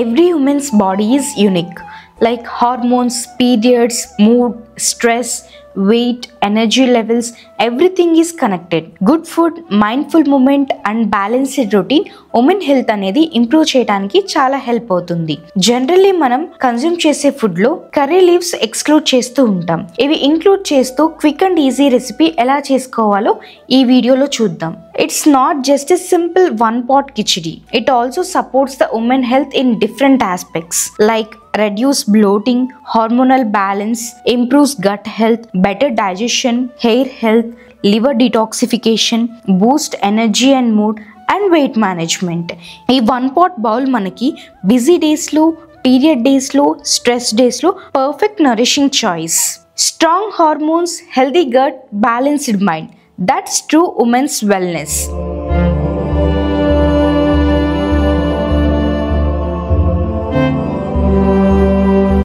Every woman's body is unique, like hormones, periods, mood, stress, weight, energy levels, everything is connected. Good food, mindful movement and balanced routine women health అనేది improve చేయడానికి చాలా help అవుతుంది. Generally మనం consume చేసే food లో curry leaves exclude చేస్తూ ఉంటాం. ఇవి ఇంక్లూడ్ చేస్తూ క్విక్ అండ్ ఈజీ రెసిపీ ఎలా చేసుకోవాలో ఈ వీడియోలో చూద్దాం. It's not just a simple one pot khichdi. It also supports the women health in different aspects like reduce bloating, hormonal balance, improves gut health, better digestion, hair health, liver detoxification, boost energy and mood and weight management. ఈ one pot bowl మనకి busy days లో, period days లో, stress days లో perfect nourishing choice. Strong hormones, healthy gut, balanced mind. That's true women's wellness.